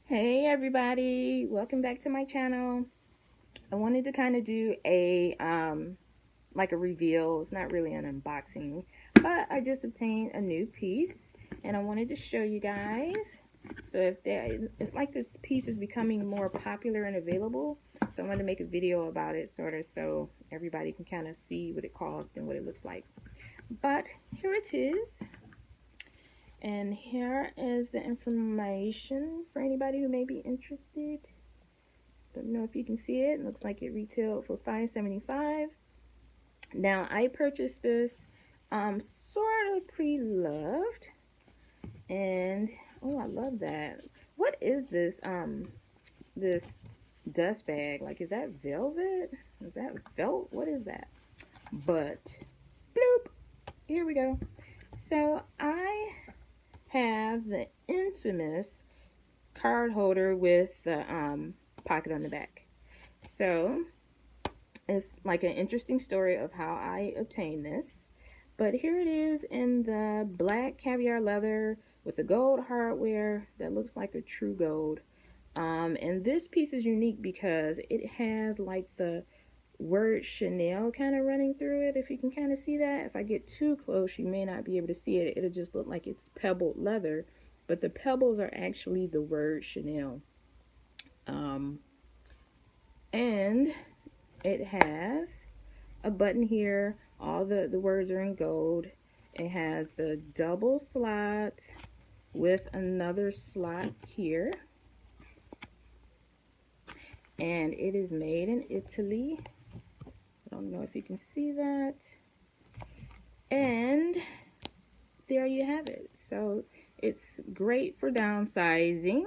Hey everybody, welcome back to my channel. I wanted to kind of do a like a reveal. It's not really an unboxing, but I just obtained a new piece and I wanted to show you guys. So if it's like this piece is becoming more popular and available, so I wanted to make a video about it sort of so everybody can kind of see what it cost and what it looks like. But here it is. And here is the information for anybody who may be interested. Don't know if you can see it. It looks like it retailed for $5.75. Now I purchased this sort of pre-loved, and oh, I love that. What is this this dust bag? Like, is that velvet? Is that felt? What is that? But bloop, here we go. So I have the infamous card holder with the pocket on the back. So it's like an interesting story of how I obtained this. But here it is in the black caviar leather with the gold hardware that looks like a true gold. And this piece is unique because it has like the word Chanel kind of running through it, if you can kind of see that. If I get too close, you may not be able to see it. It'll just look like it's pebbled leather, but the pebbles are actually the word Chanel. And it has a button here. All the words are in gold. It has the double slot with another slot here. And it is made in Italy. I don't know if you can see that. And there you have it. So it's great for downsizing.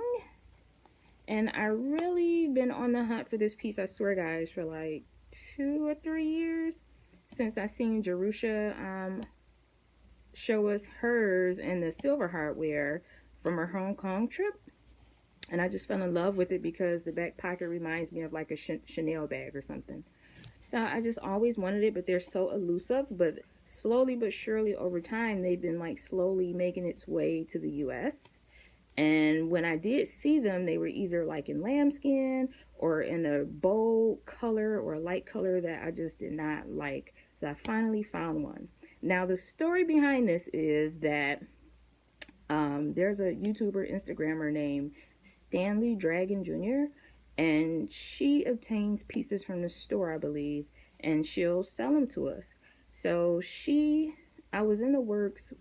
And I really been on the hunt for this piece, I swear guys, for like 2 or 3 years since I seen Jerusha show us hers in the silver hardware from her Hong Kong trip. And I just fell in love with it because the back pocket reminds me of like a Chanel bag or something. So I just always wanted it, but they're so elusive. But slowly but surely over time, they've been like slowly making its way to the US. And when I did see them, they were either like in lambskin or in a bold color or a light color that I just did not like. So I finally found one. Now the story behind this is that there's a YouTuber, Instagrammer named Stanley Dragon Jr. and she obtains pieces from the store, I believe, and she'll sell them to us. So I was in the works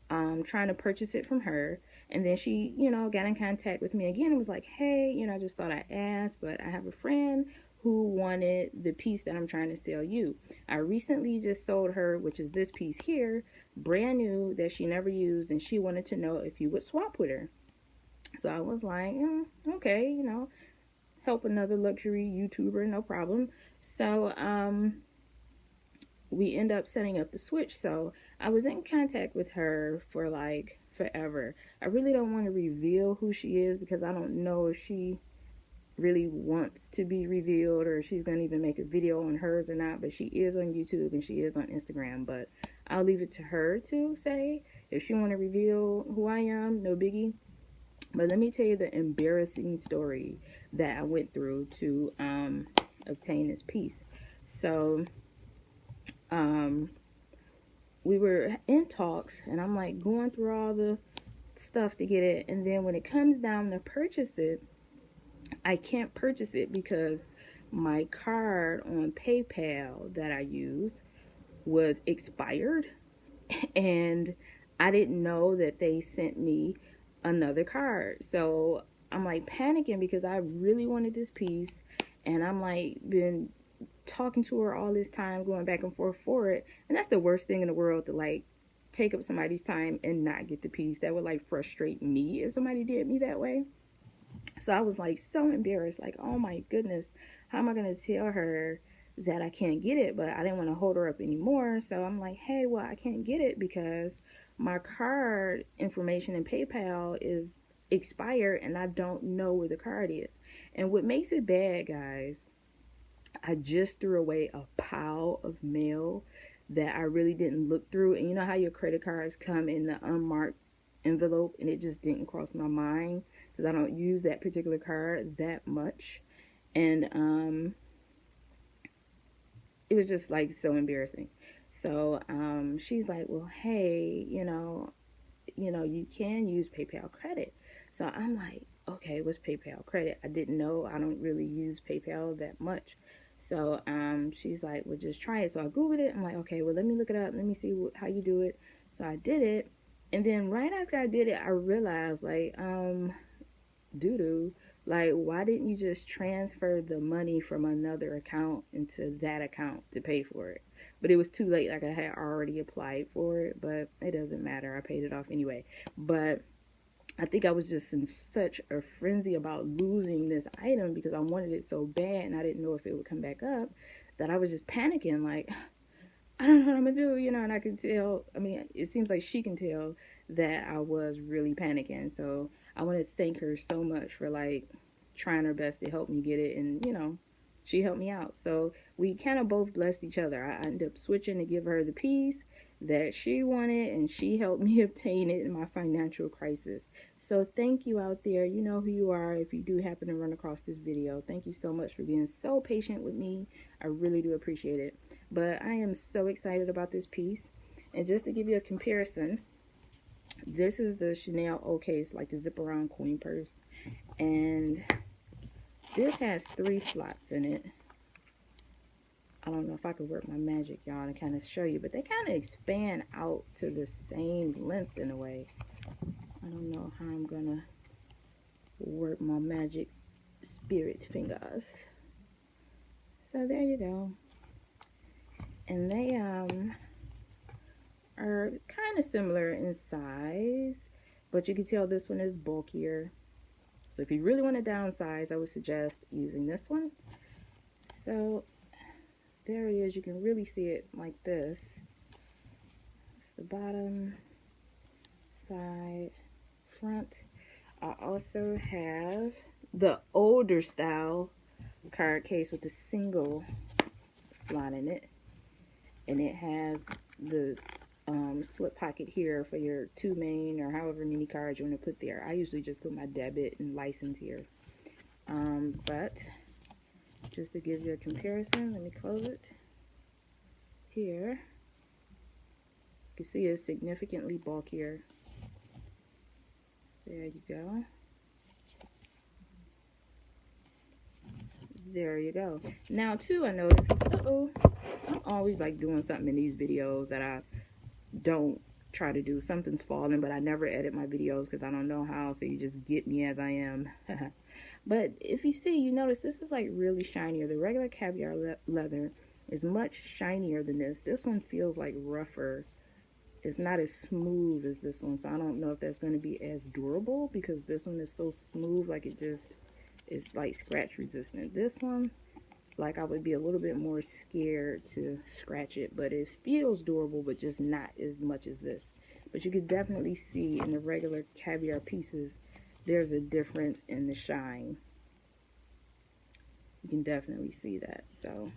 trying to purchase it from her, and then she, got in contact with me again and was like, hey, I just thought I'd ask, but I have a friend who wanted the piece that I'm trying to sell you. I recently just sold her, which is this piece here, brand new, that she never used, and she wanted to know if you would swap with her. So I was like, okay, help another luxury YouTuber, no problem. So we end up setting up the switch. So I was in contact with her for like forever. I really don't want to reveal who she is because I don't know if she really wants to be revealed or she's going to even make a video on hers or not. But she is on YouTube and she is on Instagram. But I'll leave it to her to say. If she want to reveal who I am, no biggie. But let me tell you the embarrassing story that I went through to obtain this piece. So we were in talks and I'm like going through all the stuff to get it, and then when it comes down to purchase it, I can't purchase it because my card on PayPal that I use was expired and I didn't know that they sent me another card. So I'm like panicking because I really wanted this piece, and I'm like been talking to her all this time, going back and forth for it. And that's the worst thing in the world, to like take up somebody's time and not get the piece. That would like frustrate me if somebody did me that way. So I was like so embarrassed, like, oh my goodness, how am I going to tell her that I can't get it? But I didn't want to hold her up anymore. So I'm like, hey, well, I can't get it because my card information in PayPal is expired and I don't know where the card is. And what makes it bad, guys, I just threw away a pile of mail that I really didn't look through. And you know how your credit cards come in the unmarked envelope, and it just didn't cross my mind because I don't use that particular card that much. And it was just like so embarrassing. So she's like, well, hey, you can use PayPal credit. So I'm like, okay, what's PayPal credit? I didn't know. I don't really use PayPal that much. So she's like, well, just try it. So I Googled it. I'm like, okay, well, let me look it up. Let me see how you do it. So I did it. And then right after I did it, I realized, like, doo-doo, like, why didn't you just transfer the money from another account into that account to pay for it? But it was too late. Like, I had already applied for it, but it doesn't matter. I paid it off anyway. But I think I was just in such a frenzy about losing this item because I wanted it so bad and I didn't know if it would come back up, that I was just panicking, like, I don't know what I'm gonna do, and I could tell, I mean, it seems like she can tell that I was really panicking. So I want to thank her so much for, like, trying her best to help me get it, and, she helped me out. So we kind of both blessed each other. I ended up switching to give her the piece that she wanted, and she helped me obtain it in my financial crisis. So thank you out there. You know who you are if you do happen to run across this video. Thank you so much for being so patient with me. I really do appreciate it. But I am so excited about this piece. And just to give you a comparison, this is the Chanel O case, like the zip around coin purse. And this has 3 slots in it. I don't know if I could work my magic, y'all, to kind of show you, but they kind of expand out to the same length in a way. I don't know how I'm gonna work my magic spirit fingers. So there you go. And they are kind of similar in size, but you can tell this one is bulkier. So if you really want to downsize, I would suggest using this one. So there it is. You can really see it like this. It's the bottom, side, front. I also have the older style card case with a single slot in it. And it has this slip pocket here for your 2 main or however many cards you want to put there. I usually just put my debit and license here. But just to give you a comparison, let me close it. Here, you can see it's significantly bulkier. There you go. There you go. Now, too, I noticed, I'm always like doing something in these videos that I don't try to do. Something's falling, but I never edit my videos because I don't know how, so you just get me as I am. But if you see, you notice this is like really shinier. The regular caviar leather is much shinier than this. This one feels like rougher. It's not as smooth as this one, so I don't know if that's going to be as durable because this one is so smooth, like it just is like scratch resistant. This one, like, I would be a little bit more scared to scratch it, but it feels durable, but just not as much as this. But you could definitely see in the regular caviar pieces, there's a difference in the shine. You can definitely see that. So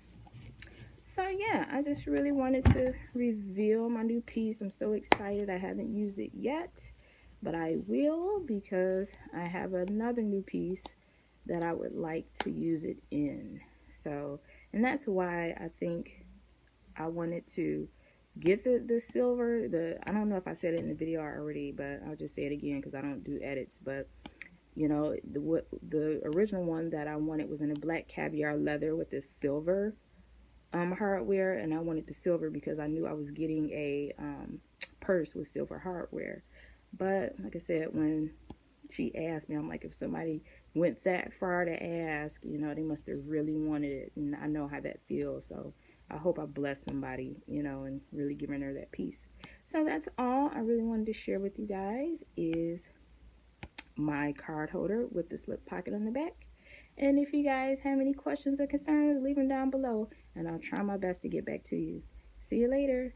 yeah, I just really wanted to reveal my new piece. I'm so excited. I haven't used it yet, but I will because I have another new piece that I would like to use it in. So, and that's why I think I wanted to get the silver. I don't know if I said it in the video already, but I'll just say it again because I don't do edits. But the original one that I wanted was in a black caviar leather with this silver hardware, and I wanted the silver because I knew I was getting a purse with silver hardware. But like I said, when she asked me, I'm like, if somebody went that far to ask, they must have really wanted it, and I know how that feels. So I hope I bless somebody, and really giving her that piece. So that's all I really wanted to share with you guys is my card holder with the slip pocket on the back. And if you guys have any questions or concerns, leave them down below, and I'll try my best to get back to you. See you later.